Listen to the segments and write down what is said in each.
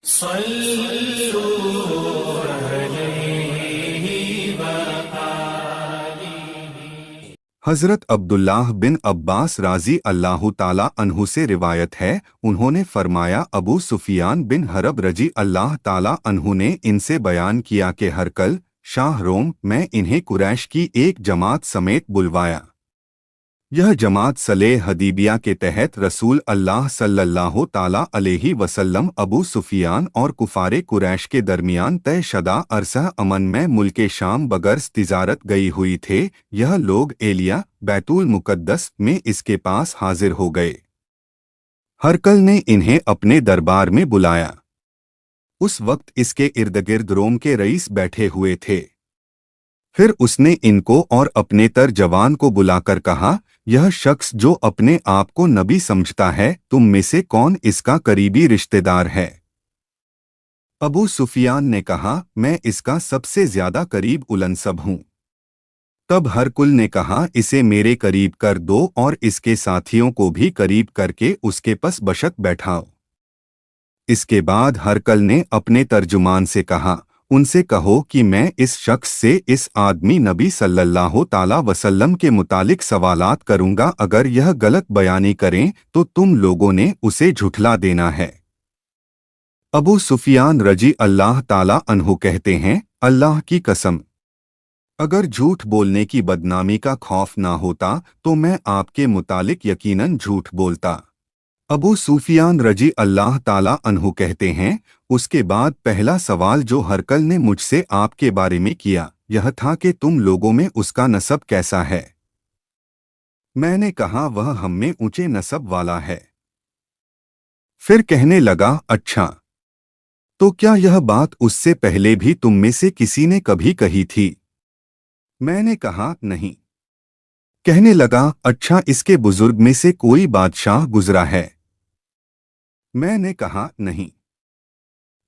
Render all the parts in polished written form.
صلوا عليه حضرت عبداللہ بن عباس رضی اللہ تعالی عنہ سے روایت ہے، انہوں نے فرمایا ابو سفیان بن حرب رضی اللہ تعالی عنہ نے ان سے بیان کیا کہ ہرقل شاہ روم میں انہیں قریش کی ایک جماعت سمیت بلوایا۔ یہ جماعت صلح حدیبیہ کے تحت رسول اللہ صلی اللہ تعالی علیہ وسلم ابو سفیان اور کفار قریش کے درمیان طے شدہ عرصہ امن میں ملک شام بغرض تجارت گئی ہوئی تھے۔ یہ لوگ ایلیا بیت المقدس میں اس کے پاس حاضر ہو گئے۔ ہرقل نے انہیں اپنے دربار میں بلایا۔ اس وقت اس کے ارد گرد روم کے رئیس بیٹھے ہوئے تھے۔ پھر اس نے ان کو اور اپنے ترجوان کو بلا کر کہا، یہ شخص جو اپنے آپ کو نبی سمجھتا ہے، تم میں سے کون اس کا قریبی رشتہ دار ہے؟ ابو سفیان نے کہا، میں اس کا سب سے زیادہ قریب النسب ہوں۔ تب ہرقل نے کہا، اسے میرے قریب کر دو اور اس کے ساتھیوں کو بھی قریب کر کے اس کے پس بشت بیٹھاؤ۔ اس کے بعد ہرقل نے اپنے ترجمان سے کہا، ان سے کہو کہ میں اس شخص سے اس آدمی نبی صلی اللہ تعالی وسلم کے متعلق سوالات کروں گا، اگر یہ غلط بیانی کریں تو تم لوگوں نے اسے جھٹلا دینا ہے۔ ابو سفیان رضی اللہ تعالی عنہ کہتے ہیں، اللہ کی قسم، اگر جھوٹ بولنے کی بدنامی کا خوف نہ ہوتا تو میں آپ کے متعلق یقیناً جھوٹ بولتا۔ ابو سفیان رضی اللہ تعالی عنہ کہتے ہیں، اس کے بعد پہلا سوال جو ہرقل نے مجھ سے آپ کے بارے میں کیا یہ تھا کہ تم لوگوں میں اس کا نسب کیسا ہے؟ میں نے کہا، وہ ہم میں اونچے نسب والا ہے۔ پھر کہنے لگا، اچھا، تو کیا یہ بات اس سے پہلے بھی تم میں سے کسی نے کبھی کہی تھی؟ میں نے کہا، نہیں۔ کہنے لگا، اچھا، اس کے بزرگ میں سے کوئی بادشاہ گزرا ہے؟ میں نے کہا، نہیں۔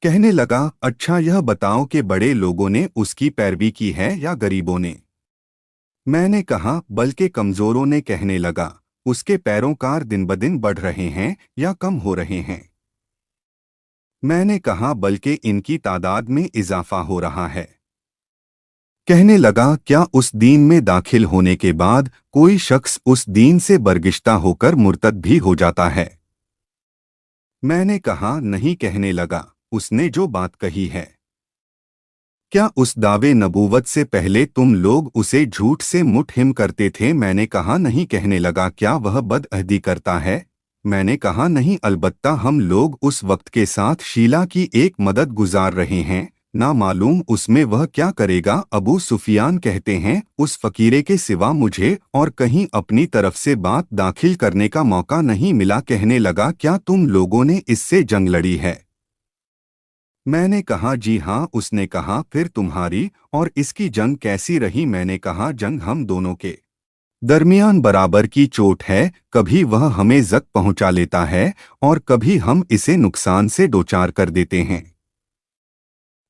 کہنے لگا، اچھا، یہ بتاؤ کہ بڑے لوگوں نے اس کی پیروی کی ہے یا غریبوں نے؟ میں نے کہا، بلکہ کمزوروں نے۔ کہنے لگا، اس کے پیروکار دن بدن بڑھ رہے ہیں یا کم ہو رہے ہیں؟ میں نے کہا، بلکہ ان کی تعداد میں اضافہ ہو رہا ہے۔ کہنے لگا، کیا اس دین میں داخل ہونے کے بعد کوئی شخص اس دین سے برگشتہ ہو کر مرتد بھی ہو جاتا ہے؟ میں نے کہا، نہیں۔ کہنے لگا، اس نے جو بات کہی ہے، کیا اس دعوے نبوت سے پہلے تم لوگ اسے جھوٹ سے متہم کرتے تھے؟ میں نے کہا، نہیں۔ کہنے لگا، کیا وہ بدعہدی کرتا ہے؟ میں نے کہا، نہیں، البتہ ہم لوگ اس وقت کے ساتھ شیلا کی ایک مدد گزار رہے ہیں، نہ معلوم اس میں وہ کیا کرے گا۔ ابو سفیان کہتے ہیں، اس فقیرے کے سوا مجھے اور کہیں اپنی طرف سے بات داخل کرنے کا موقع نہیں ملا۔ کہنے لگا، کیا تم لوگوں نے اس سے جنگ لڑی ہے؟ میں نے کہا، جی ہاں۔ اس نے کہا، پھر تمہاری اور اس کی جنگ کیسی رہی؟ میں نے کہا، جنگ ہم دونوں کے درمیان برابر کی چوٹ ہے، کبھی وہ ہمیں زخم پہنچا لیتا ہے اور کبھی ہم اسے نقصان سے دوچار کر دیتے ہیں۔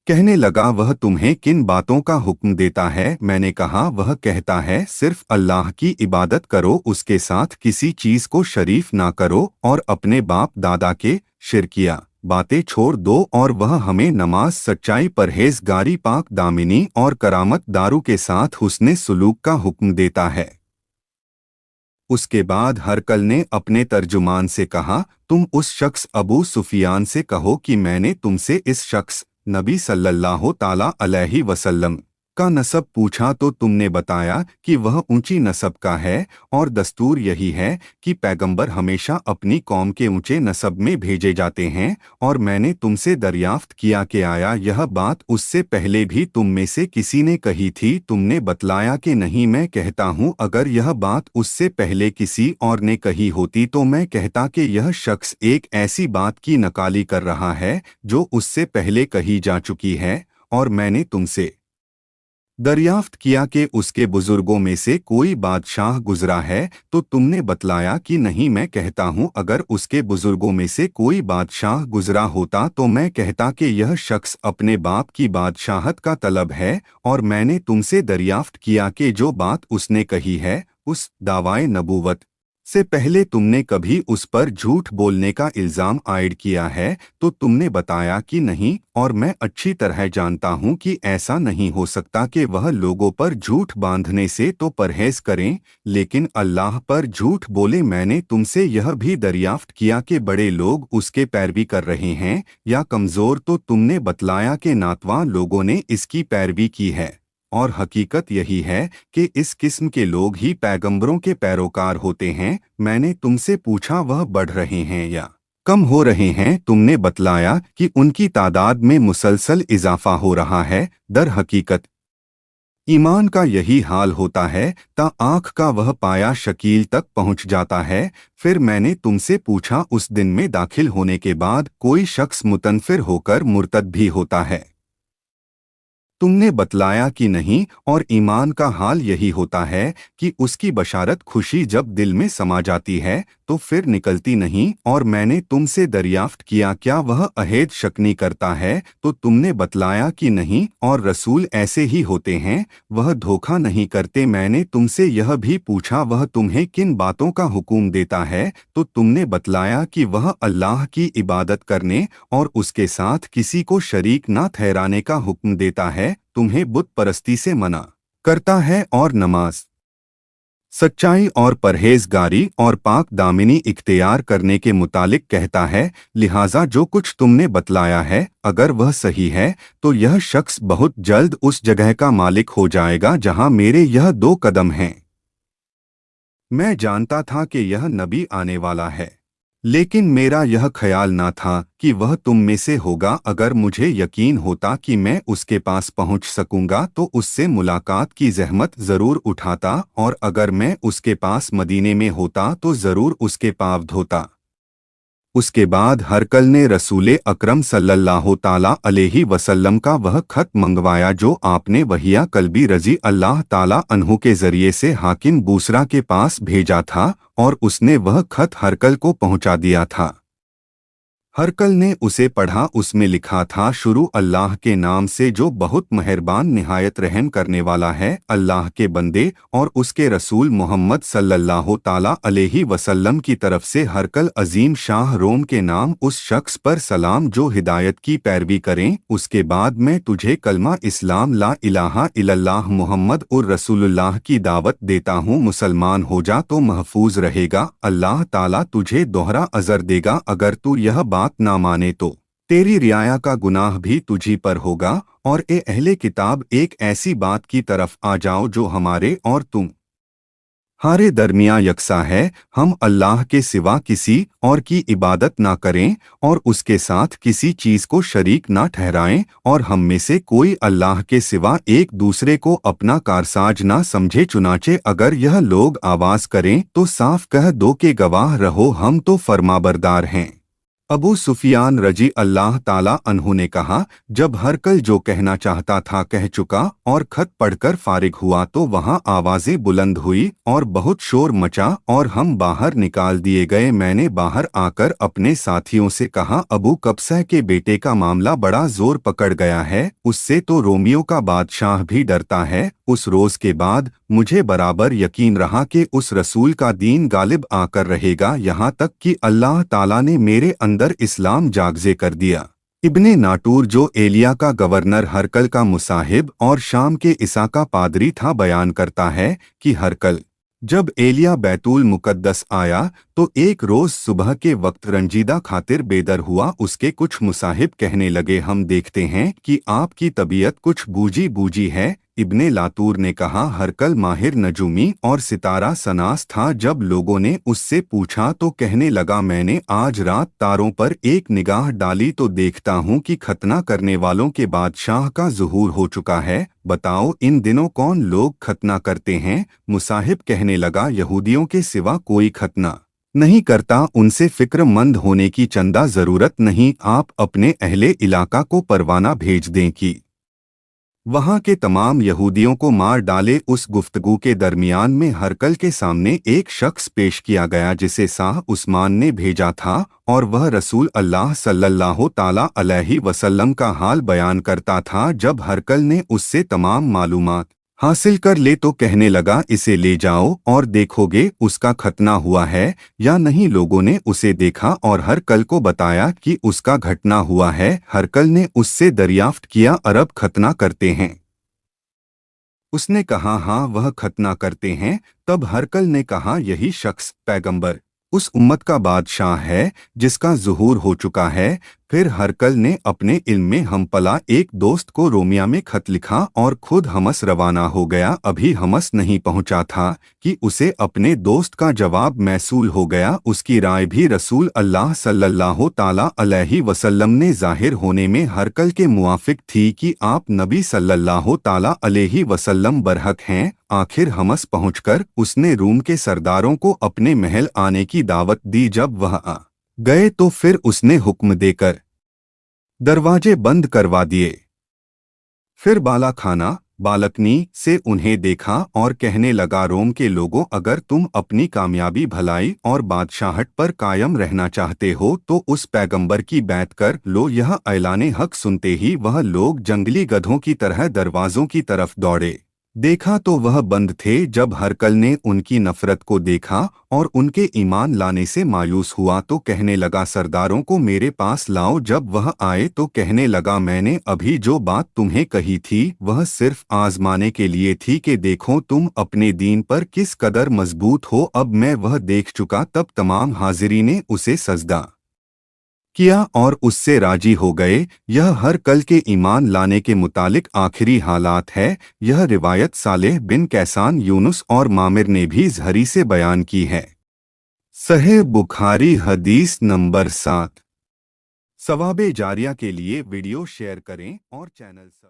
کہنے لگا، وہ تمہیں کن باتوں کا حکم دیتا ہے؟ میں نے کہا، وہ کہتا ہے، صرف اللہ کی عبادت کرو، اس کے ساتھ کسی چیز کو شریف نہ کرو اور اپنے باپ دادا کے شرکیہ باتیں چھوڑ دو، اور وہ ہمیں نماز، سچائی، پرہیزگاری، پاک دامنی اور کرامت دارو کے ساتھ حسن سلوک کا حکم دیتا ہے۔ اس کے بعد ہرقل نے اپنے ترجمان سے کہا، تم اس شخص ابو سفیان سے کہو کہ میں نے تم سے اس شخص نبی صلی اللہ تعالی علیہ وسلم کا نسب پوچھا تو تم نے بتایا کہ وہ اونچی نسب کا ہے، اور دستور یہی ہے کہ پیغمبر ہمیشہ اپنی قوم کے اونچے نسب میں بھیجے جاتے ہیں، اور میں نے تم سے دریافت کیا کہ آیا یہ بات اس سے پہلے بھی تم میں سے کسی نے کہی تھی؟ تم نے بتلایا کہ نہیں۔ میں کہتا ہوں، اگر یہ بات اس سے پہلے کسی اور نے کہی ہوتی تو میں کہتا کہ یہ شخص ایک ایسی بات کی نقالی کر رہا ہے جو اس سے پہلے کہی جا چکی ہے، اور میں نے تم سے دریافت کیا کہ اس کے بزرگوں میں سے کوئی بادشاہ گزرا ہے تو تم نے بتلایا کہ نہیں۔ میں کہتا ہوں، اگر اس کے بزرگوں میں سے کوئی بادشاہ گزرا ہوتا تو میں کہتا کہ یہ شخص اپنے باپ کی بادشاہت کا طلب ہے، اور میں نے تم سے دریافت کیا کہ جو بات اس نے کہی ہے اس دعوائے نبوت से पहले तुमने कभी उस पर झूठ बोलने का इल्जाम आयड किया है तो तुमने बताया कि नहीं, और मैं अच्छी तरह जानता हूं कि ऐसा नहीं हो सकता कि वह लोगों पर झूठ बांधने से तो परहेज करें, लेकिन अल्लाह पर झूठ बोले। मैंने तुमसे यह भी दरियाफ्त किया कि बड़े लोग उसके पैरवी कर रहे हैं या कमजोर, तो तुमने बतलाया कि नातवां लोगों ने इसकी पैरवी की है, और हकीकत यही है कि इस किस्म के लोग ही पैगंबरों के पैरोकार होते हैं। मैंने तुमसे पूछा वह बढ़ रहे हैं या कम हो रहे हैं, तुमने बतलाया कि उनकी तादाद में मुसलसल इजाफा हो रहा है। दर हकीकत ईमान का यही हाल होता है, ता आँख का वह पाया शकील तक पहुँच जाता है। फिर मैंने तुमसे पूछा उस दिन में दाखिल होने के बाद कोई शख्स मुतनफिर होकर मुर्तद भी होता है? तुमने बतलाया कि नहीं, और ईमान का हाल यही होता है कि उसकी बशारत खुशी जब दिल में समा जाती है तो फिर निकलती नहीं। और मैंने तुमसे दरियाफ्त किया क्या वह अहद शकनी करता है, तो तुमने बतलाया कि नहीं, और रसूल ऐसे ही होते हैं, वह धोखा नहीं करते। मैंने तुमसे यह भी पूछा वह तुम्हें किन बातों का हुक्म देता है, तो तुमने बतलाया कि वह अल्लाह की इबादत करने और उसके साथ किसी को शरीक ना ठहराने का हुक्म देता है, तुम्हें बुत परस्ती से मना करता है और नमाज, सच्चाई और परहेजगारी और पाक दामिनी इख्तियार करने के मुतालिक कहता है। लिहाजा जो कुछ तुमने बतलाया है अगर वह सही है तो यह शख्स बहुत जल्द उस जगह का मालिक हो जाएगा जहां मेरे यह 2 कदम हैं। मैं जानता था कि यह नबी आने वाला है, लेकिन मेरा यह ख्याल ना था कि वह तुम में से होगा। अगर मुझे यकीन होता कि मैं उसके पास पहुंच सकूंगा तो उससे मुलाकात की जहमत ज़रूर उठाता, और अगर मैं उसके पास मदीने में होता तो ज़रूर उसके पाँव धोता। उसके बाद हरकल ने रसूले अकरम सल्लल्लाहु ताला अलैहि वसल्लम का वह खत मंगवाया जो आपने वहिया कल्बी रजी अल्लाह ताला अन्हु के जरिए से हाकिम बूसरा के पास भेजा था, और उसने वह खत हरकल को पहुंचा दिया था। हरकल ने उसे पढ़ा। उसमें लिखा था, शुरू अल्लाह के नाम से जो बहुत मेहरबान निहायत रहम करने वाला है। अल्लाह के बंदे और उसके रसूल मोहम्मद सल्लल्लाहु ताला अलैहि वसल्लम की तरफ से हरकल अजीम शाह रोम के नाम उस शख्स पर सलाम जो हिदायत की पैरवी करें। उसके बाद मैं तुझे कलमा इस्लाम ला इलाहा इल्लल्लाह मुहम्मद उर रसूलुल्लाह की दावत देता हूँ। मुसलमान हो जा तो महफूज रहेगा। अल्लाह ताला तुझे दोहरा अजर देगा। अगर तू यह बात ना माने तो तेरी रियाया का गुनाह भी तुझी पर होगा। और ए अहले किताब, एक ऐसी बात की तरफ आ जाओ जो हमारे और तुम हारे दरमिया यकसा है। हम अल्लाह के सिवा किसी और की इबादत ना करें और उसके साथ किसी चीज को शरीक ना ठहराएं, और हम में से कोई अल्लाह के सिवा एक दूसरे को अपना कारसाज ना समझे। चुनाचे अगर यह लोग आवाज करें तो साफ कह दो कि गवाह रहो, हम तो फरमाबरदार हैं। अबू सुफियान रजी अल्लाह ताला अन्हु ने कहा, जब हरकल जो कहना चाहता था कह चुका और खत पढ़कर फारिग हुआ तो वहां आवाजें बुलंद हुई और बहुत शोर मचा और हम बाहर निकाल दिए गए। मैंने बाहर आकर अपने साथियों से कहा, अबू कब्सह के बेटे का मामला बड़ा जोर पकड़ गया है, उससे तो रोमियो का बादशाह भी डरता है। उस रोज के बाद मुझे बराबर यकीन रहा कि उस रसूल का दीन गालिब आकर रहेगा, यहाँ तक कि अल्लाह ताला ने मेरे अंदर इस्लाम जागजे कर दिया। इब्ने नाटूर जो एलिया का गवर्नर हरकल का मुसाहिब और शाम के इसा का पादरी था बयान करता है कि हरकल जब एलिया बैतुल मुकद्दस आया तो एक रोज सुबह के वक्त रंजीदा खातिर बेदर हुआ। उसके कुछ मुसाहिब कहने लगे, हम देखते हैं कि आपकी तबीयत कुछ बूझी बूझी है। इब्ने लातूर ने कहा, हरकल माहिर नजूमी और सितारा सनास था। जब लोगों ने उससे पूछा तो कहने लगा, मैंने आज रात तारों पर एक निगाह डाली तो देखता हूँ कि खतना करने वालों के बादशाह का ज़ुहूर हो चुका है। बताओ इन दिनों कौन लोग खतना करते हैं? मुसाहिब कहने लगा, यहूदियों के सिवा कोई खतना नहीं करता। उनसे फिक्रमंद होने की चंदा जरूरत नहीं। आप अपने अहले इलाका को परवाना भेज दें कि वहां के तमाम यहूदियों को मार डाले। उस गुफ्तगू के दरमियान में हरकल के सामने एक शख्स पेश किया गया जिसे शाह उस्मान ने भेजा था, और वह रसूल अल्लाह सल्लल्लाहु ताला अलैहि वसल्लम का हाल बयान करता था। जब हरकल ने उससे तमाम मालूमात हासिल कर ले तो कहने लगा इसे ले जाओ और देखोगे उसका खतना हुआ है या नहीं। लोगों ने उसे देखा और हरकल को बताया कि उसका घटना हुआ है। हरकल ने उससे दरियाफ्त किया, अरब खतना करते हैं? उसने कहा हाँ वह खतना करते हैं। तब हरकल ने कहा यही शख्स पैगंबर उस उम्मत का बादशाह है जिसका ज़ुहूर हो चुका है। फिर हरकल ने अपने इल्म में हमपला एक दोस्त को रोमिया में खत लिखा और खुद हमस रवाना हो गया। अभी हमस नहीं पहुंचा था कि उसे अपने दोस्त का जवाब मैसूल हो गया। उसकी राय भी रसूल अल्लाह सल्लल्लाहु ताला अलैहि वसल्लम ने जाहिर होने में हरकल के मुआफिक थी कि आप नबी सल्लल्लाहु ताला अलैहि वसल्लम बरहक हैं। आखिर हमस पहुंचकर उसने रूम के सरदारों को अपने महल आने की दावत दी। जब वह आ गए तो फिर उसने हुक्म देकर दरवाजे बंद करवा दिए। फिर बाला खाना बालकनी से उन्हें देखा और कहने लगा रोम के लोगों, अगर तुम अपनी कामयाबी भलाई और बादशाहट पर कायम रहना चाहते हो तो उस पैगंबर की बैत कर लो। यह ऐलाने हक सुनते ही वह लोग जंगली गधों की तरह दरवाजों की तरफ दौड़े। देखा तो वह बंद थे। जब हरकल ने उनकी नफरत को देखा और उनके ईमान लाने से मायूस हुआ तो कहने लगा सरदारों को मेरे पास लाओ। जब वह आए तो कहने लगा मैंने अभी जो बात तुम्हें कही थी वह सिर्फ आजमाने के लिए थी कि देखो तुम अपने दीन पर किस कदर मजबूत हो। अब मैं वह देख चुका। तब तमाम हाजिरी ने उसे सजदा किया और उससे राजी हो गए। यह हर कल के ईमान लाने के मुतालिक आखिरी हालात है। यह रिवायत सालेह बिन कैसान, यूनुस और मामिर ने भी ज़हरी से बयान की है। सहीह बुखारी हदीस नंबर 7। सवाबे जारिया के लिए वीडियो शेयर करें और चैनल सब